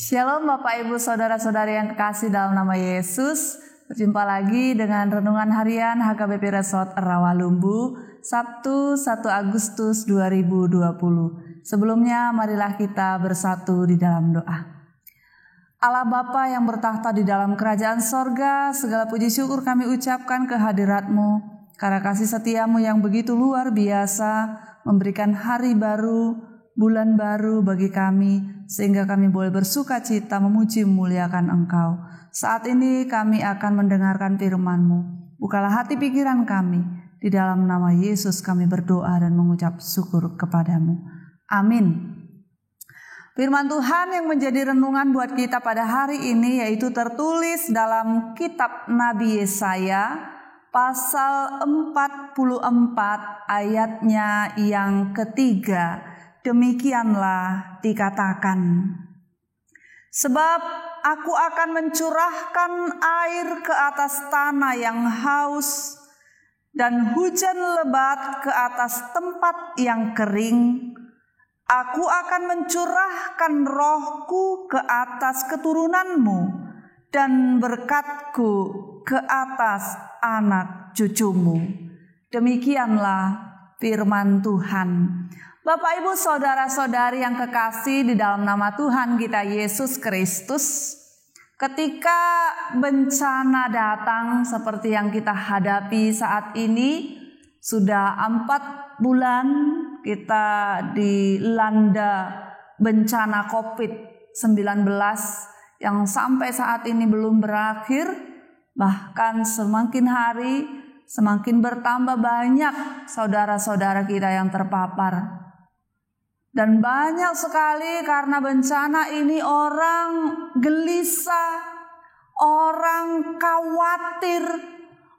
Shalom Bapak Ibu Saudara-saudari yang kekasih dalam nama Yesus. Berjumpa lagi dengan Renungan Harian HKBP Resort Rawalumbu, Sabtu 1 Agustus 2020. Sebelumnya marilah kita bersatu di dalam doa. Allah Bapa yang bertahta di dalam kerajaan sorga, segala puji syukur kami ucapkan kehadirat-Mu, karena kasih setia-Mu yang begitu luar biasa, memberikan hari baru, bulan baru bagi kami, sehingga kami boleh bersuka cita memuji memuliakan Engkau. Saat ini kami akan mendengarkan firman-Mu. Bukalah hati pikiran kami. Di dalam nama Yesus kami berdoa dan mengucap syukur kepadamu. Amin. Firman Tuhan yang menjadi renungan buat kita pada hari ini yaitu tertulis dalam kitab Nabi Yesaya pasal 44 ayatnya yang ketiga. Demikianlah dikatakan, sebab aku akan mencurahkan air ke atas tanah yang haus dan hujan lebat ke atas tempat yang kering. Aku akan mencurahkan rohku ke atas keturunanmu dan berkatku ke atas anak cucumu. Demikianlah firman Tuhan. Bapak Ibu Saudara-saudari yang kekasih di dalam nama Tuhan kita Yesus Kristus, ketika bencana datang seperti yang kita hadapi saat ini, sudah 4 bulan kita dilanda bencana COVID-19 yang sampai saat ini belum berakhir, bahkan semakin hari semakin bertambah banyak saudara-saudara kita yang terpapar. Dan banyak sekali karena bencana ini orang gelisah, orang khawatir,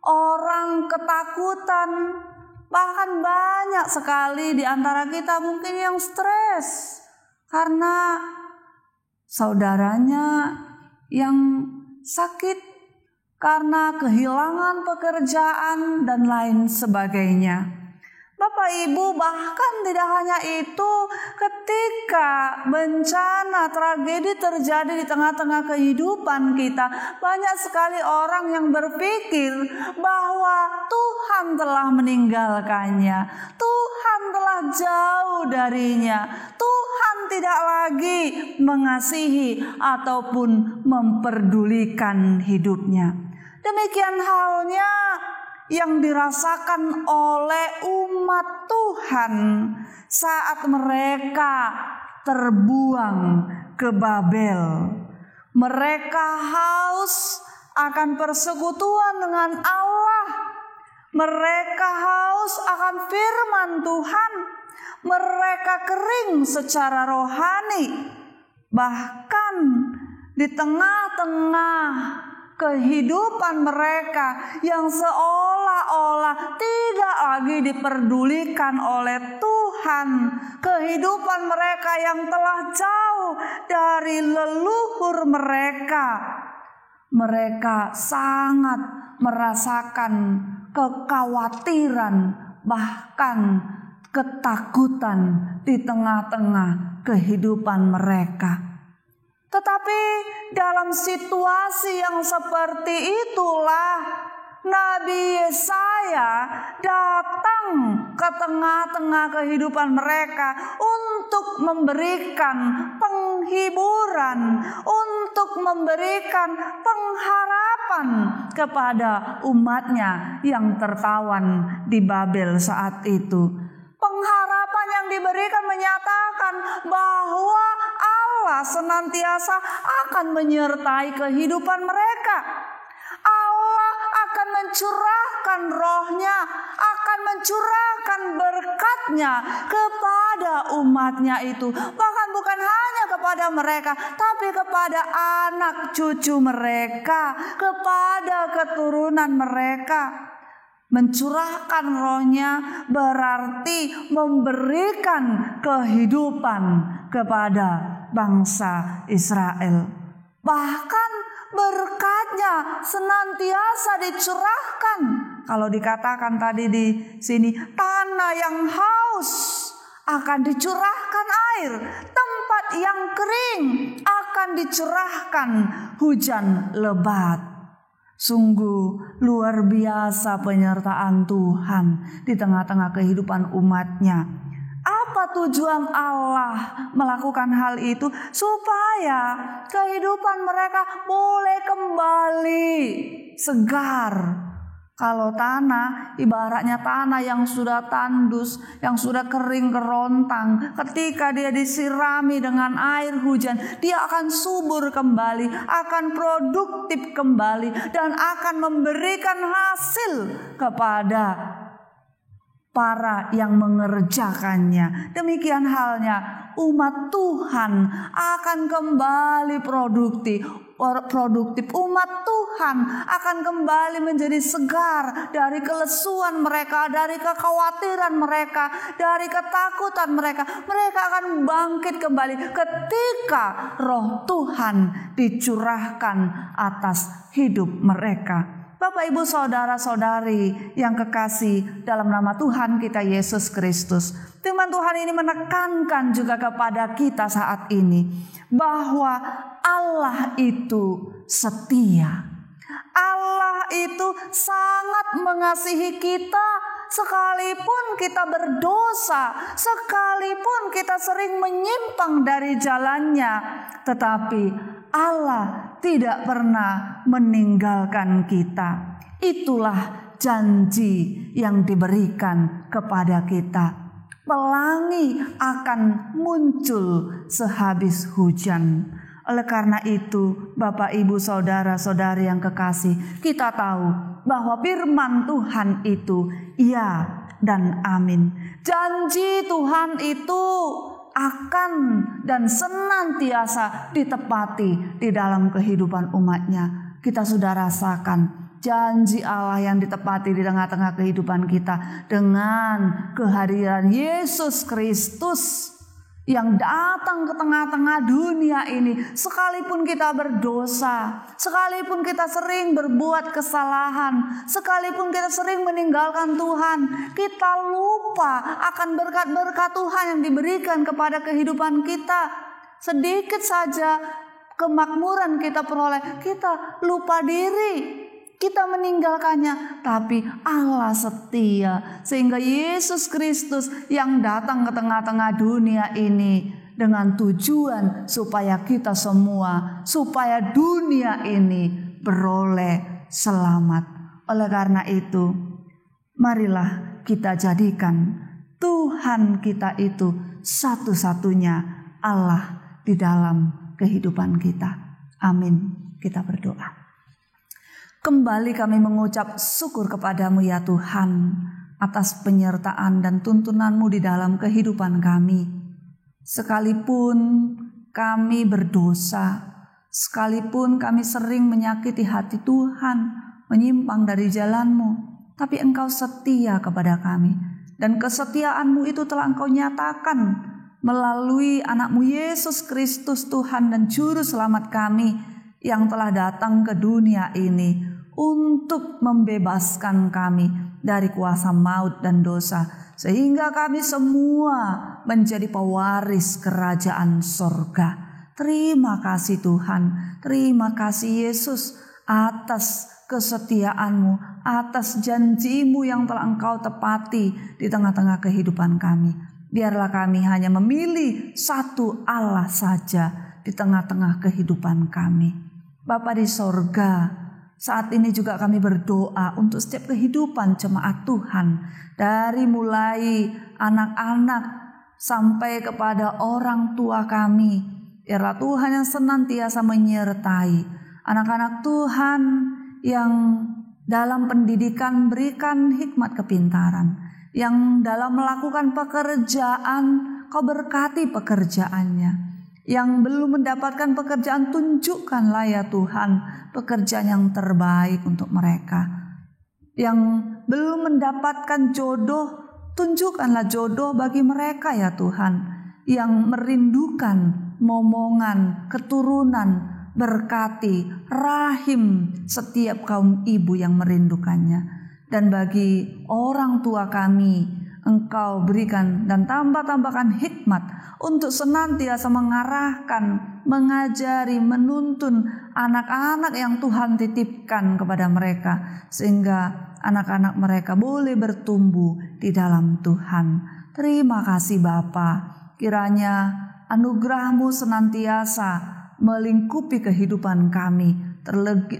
orang ketakutan. Bahkan banyak sekali di antara kita mungkin yang stres karena saudaranya yang sakit, karena kehilangan pekerjaan dan lain sebagainya. Bapak Ibu, bahkan tidak hanya itu, ketika bencana tragedi terjadi di tengah-tengah kehidupan kita, banyak sekali orang yang berpikir bahwa Tuhan telah meninggalkannya, Tuhan telah jauh darinya, Tuhan tidak lagi mengasihi ataupun memperdulikan hidupnya. Demikian halnya yang dirasakan oleh umat Tuhan saat mereka terbuang ke Babel. Mereka haus akan persekutuan dengan Allah. Mereka haus akan firman Tuhan. Mereka kering secara rohani. Bahkan di tengah-tengah kehidupan mereka yang seolah-olah tidak lagi diperdulikan oleh Tuhan, kehidupan mereka yang telah jauh dari leluhur mereka sangat merasakan kekhawatiran, bahkan ketakutan di tengah-tengah kehidupan mereka. Tetapi dalam situasi yang seperti itulah Nabi Yesaya datang ke tengah-tengah kehidupan mereka untuk memberikan penghiburan, untuk memberikan pengharapan kepada umatnya yang tertawan di Babel saat itu. Pengharapan yang diberikan menyatakan bahwa Allah senantiasa akan menyertai kehidupan mereka. Allah akan mencurahkan rohnya, akan mencurahkan berkatnya kepada umatnya itu. Bahkan bukan hanya kepada mereka, tapi kepada anak cucu mereka, kepada keturunan mereka. Mencurahkan rohnya berarti memberikan kehidupan kepada bangsa Israel. Bahkan berkatnya senantiasa dicurahkan. Kalau dikatakan tadi di sini, tanah yang haus akan dicurahkan air. Tempat tempat yang kering akan dicurahkan hujan lebat. Sungguh luar biasa penyertaan Tuhan di tengah-tengah kehidupan umatnya. Apa tujuan Allah melakukan hal itu? Supaya kehidupan mereka boleh kembali segar. Kalau tanah, ibaratnya tanah yang sudah tandus, yang sudah kering kerontang, ketika dia disirami dengan air hujan, dia akan subur kembali, akan produktif kembali, dan akan memberikan hasil kepada para yang mengerjakannya. Demikian halnya umat Tuhan akan kembali produktif. Umat Tuhan akan kembali menjadi segar dari kelesuan mereka, dari kekhawatiran mereka, dari ketakutan mereka. Mereka akan bangkit kembali ketika Roh Tuhan dicurahkan atas hidup mereka. Bapak, Ibu, saudara-saudari yang kekasih dalam nama Tuhan kita Yesus Kristus, firman Tuhan ini menekankan juga kepada kita saat ini bahwa Allah itu setia. Allah itu sangat mengasihi kita sekalipun kita berdosa, sekalipun kita sering menyimpang dari jalannya, tetapi Allah tidak pernah meninggalkan kita. Itulah janji yang diberikan kepada kita. Pelangi akan muncul sehabis hujan. Oleh karena itu, Bapak, Ibu, saudara-saudari yang kekasih, kita tahu bahwa firman Tuhan itu ya dan amin. Janji Tuhan itu akan dan senantiasa ditepati di dalam kehidupan umatnya. Kita sudah rasakan janji Allah yang ditepati di tengah-tengah kehidupan kita dengan kehadiran Yesus Kristus yang datang ke tengah-tengah dunia ini. Sekalipun kita berdosa, sekalipun kita sering berbuat kesalahan, sekalipun kita sering meninggalkan Tuhan, kita lupa akan berkat-berkat Tuhan yang diberikan kepada kehidupan kita. Sedikit saja kemakmuran kita peroleh, kita lupa diri, kita meninggalkannya. Tapi Allah setia, sehingga Yesus Kristus yang datang ke tengah-tengah dunia ini dengan tujuan supaya kita semua, supaya dunia ini beroleh selamat. Oleh karena itu, marilah kita jadikan Tuhan kita itu satu-satunya Allah di dalam kehidupan kita. Amin. Kita berdoa. Kembali kami mengucap syukur kepadamu ya Tuhan atas penyertaan dan tuntunan-Mu di dalam kehidupan kami. Sekalipun kami berdosa, sekalipun kami sering menyakiti hati Tuhan, menyimpang dari jalan-Mu, tapi Engkau setia kepada kami. Dan kesetiaan-Mu itu telah Engkau nyatakan melalui anak-Mu Yesus Kristus Tuhan dan Juru Selamat kami yang telah datang ke dunia ini untuk membebaskan kami dari kuasa maut dan dosa, sehingga kami semua menjadi pewaris kerajaan sorga. Terima kasih Tuhan, terima kasih Yesus atas kesetiaan-Mu, atas janji-Mu yang telah Engkau tepati di tengah-tengah kehidupan kami. Biarlah kami hanya memilih satu Allah saja di tengah-tengah kehidupan kami. Bapa di sorga, saat ini juga kami berdoa untuk setiap kehidupan jemaat Tuhan, dari mulai anak-anak sampai kepada orang tua kami. Biarlah Tuhan yang senantiasa menyertai anak-anak Tuhan yang dalam pendidikan berikan hikmat kepintaran, yang dalam melakukan pekerjaan Kau berkati pekerjaannya. Yang belum mendapatkan pekerjaan, tunjukkanlah ya Tuhan pekerjaan yang terbaik untuk mereka. Yang belum mendapatkan jodoh, tunjukkanlah jodoh bagi mereka ya Tuhan. Yang merindukan momongan, keturunan, berkati rahim setiap kaum ibu yang merindukannya. Dan bagi orang tua kami, Engkau berikan dan tambahkan hikmat untuk senantiasa mengarahkan, mengajari, menuntun anak-anak yang Tuhan titipkan kepada mereka, sehingga anak-anak mereka boleh bertumbuh di dalam Tuhan. Terima kasih Bapa, kiranya anugerah-Mu senantiasa melingkupi kehidupan kami.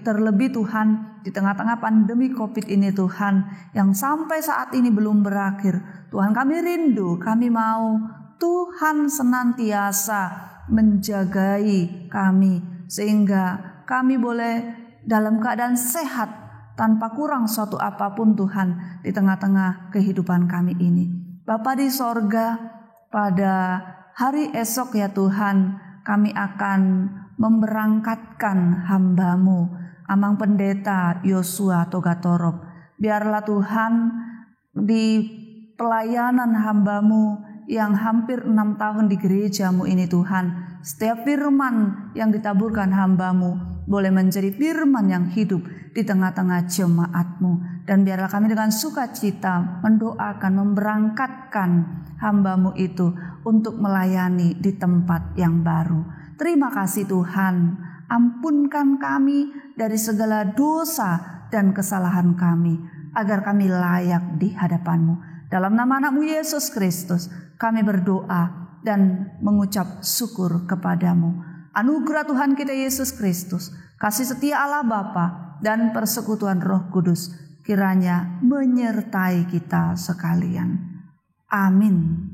Terlebih Tuhan, di tengah-tengah pandemi COVID ini Tuhan, yang sampai saat ini belum berakhir. Tuhan, kami rindu, kami mau Tuhan senantiasa menjagai kami, sehingga kami boleh dalam keadaan sehat tanpa kurang suatu apapun Tuhan di tengah-tengah kehidupan kami ini. Bapa di sorga, pada hari esok ya Tuhan, kami akan memberangkatkan hamba-Mu, Amang Pendeta Yosua Togatorop. Biarlah Tuhan di pelayanan hamba-Mu yang hampir 6 tahun di gereja-Mu ini Tuhan, setiap firman yang ditaburkan hamba-Mu boleh menjadi firman yang hidup di tengah-tengah jemaat-Mu. Dan biarlah kami dengan sukacita mendoakan, memberangkatkan hamba-Mu itu untuk melayani di tempat yang baru. Terima kasih Tuhan, ampunkan kami dari segala dosa dan kesalahan kami, agar kami layak di hadapan-Mu. Dalam nama anak-Mu Yesus Kristus, kami berdoa dan mengucap syukur kepadamu. Anugerah Tuhan kita Yesus Kristus, kasih setia Allah Bapa, dan persekutuan Roh Kudus kiranya menyertai kita sekalian. Amin.